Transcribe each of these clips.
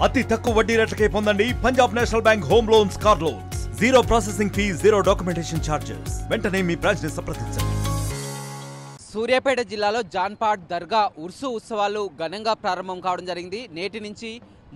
అతి తక్కువ వడ్డీ రేట్లకే పొందండి Punjab national bank home loans, car loans. Zero processing fee, zero documentation charges. వెంటనే మీ బ్రాంచ్ ని సంప్రదించండి. సూర్యాపేట జిల్లాలో జాన్పాడ్ దర్గా ఉర్సు ఉత్సవాలు ఘనంగా ప్రారంభం కావడం జరిగింది. నేటి నుంచి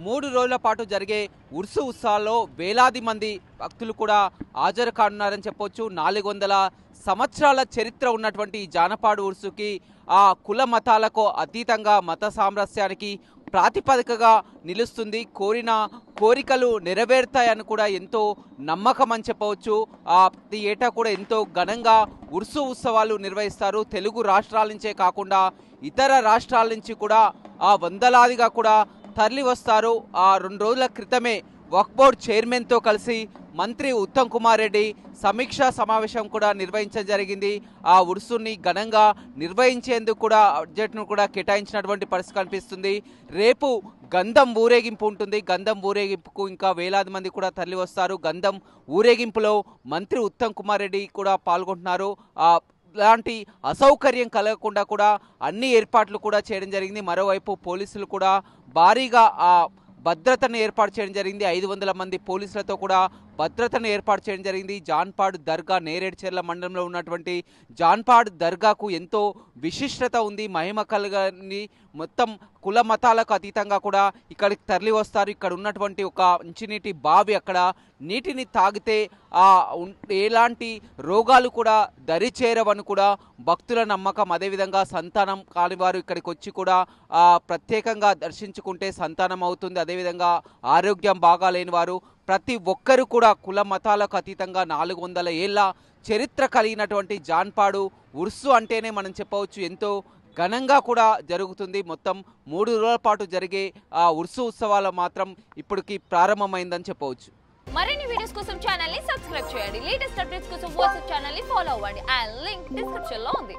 3 రోజుల పాటు జరిగే ఉర్సు ఉత్సవాల్లో వేలాది మంది భక్తులు కూడా హాజరు కానున్నారని చెప్పొచ్చు. 400 సంవత్సరాల చరిత్ర ఉన్నటువంటి ఈ జానపాడు ఉర్సుకి ఆ కుల మతాలకు అతీతంగా మత సామరస్యానికి ప్రాతిపదికగా నిలుస్తుంది. కోరిన కోరికలు నెరవేరుతాయని కూడా ఎంతో నమ్మకం అని చెప్పవచ్చు. ప్రతి ఏటా కూడా ఎంతో ఘనంగా ఉర్సు ఉత్సవాలు నిర్వహిస్తారు. తెలుగు రాష్ట్రాల నుంచే కాకుండా ఇతర రాష్ట్రాల నుంచి కూడా వందలాదిగా కూడా తరలి వస్తారు. 2 రోజుల క్రితమే వక్ఫ్ బోర్డ్ చైర్మన్తో కలిసి మంత్రి ఉత్తమ్ కుమార్ రెడ్డి సమీక్షా సమావేశం కూడా నిర్వహించడం జరిగింది. ఆ ఉర్సుని ఘనంగా నిర్వహించేందుకు కూడా బడ్జెట్ను కూడా కేటాయించినటువంటి పరిస్థితి కనిపిస్తుంది. రేపు గంధం ఊరేగింపు ఉంటుంది. గంధం ఊరేగింపుకు ఇంకా వేలాది మంది కూడా తరలి వస్తారు. గంధం ఊరేగింపులో మంత్రి ఉత్తమ్ కుమార్ రెడ్డి కూడా పాల్గొంటున్నారు. ఇలాంటి అసౌకర్యం కలగకుండా కూడా అన్ని ఏర్పాట్లు కూడా చేయడం జరిగింది. మరోవైపు పోలీసులు కూడా భారీగా భద్రతను ఏర్పాటు చేయడం జరిగింది. 500 మంది పోలీసులతో కూడా భద్రతను ఏర్పాటు చేయడం జరిగింది. జాన్పాడ్ దర్గా నేరేడుచెర్ల మండలంలో ఉన్నటువంటి జాన్పాడ్ దర్గాకు ఎంతో విశిష్టత ఉంది, మహిమ కలగని మొత్తం కుల మతాలకు అతీతంగా కూడా ఇక్కడికి తరలి వస్తారు. ఇక్కడ ఉన్నటువంటి ఒక మంచినీటి బావి, అక్కడ నీటిని తాగితే ఎలాంటి రోగాలు కూడా దరిచేరవని కూడా భక్తుల నమ్మకం. అదేవిధంగా సంతానం కాని వారు ఇక్కడికి వచ్చి కూడా ప్రత్యేకంగా దర్శించుకుంటే సంతానం అవుతుంది. అదేవిధంగా ఆరోగ్యం బాగాలేని వారు ప్రతి ఒక్కరు కూడా కుల మతాలకు అతీతంగా 400 ఏళ్ల చరిత్ర కలిగినటువంటి జాన్పాడు ఉర్సు అంటేనే మనం చెప్పవచ్చు ఎంతో ఘనంగా కూడా జరుగుతుంది. మొత్తం 3 రోజుల పాటు జరిగే ఉర్సు ఉత్సవాలు మాత్రం ఇప్పటికి ప్రారంభమైందని చెప్పవచ్చు. మరిన్ని వీడియోస్ కోసం ఛానల్ ని సబ్స్క్రైబ్ చేయండి. లేటెస్ట్ అప్డేట్స్ కోసం వాట్సాప్ ఛానల్ ని ఫాలో అవ్వండి. ఆ లింక్ డిస్క్రిప్షన్ లో ఉంది.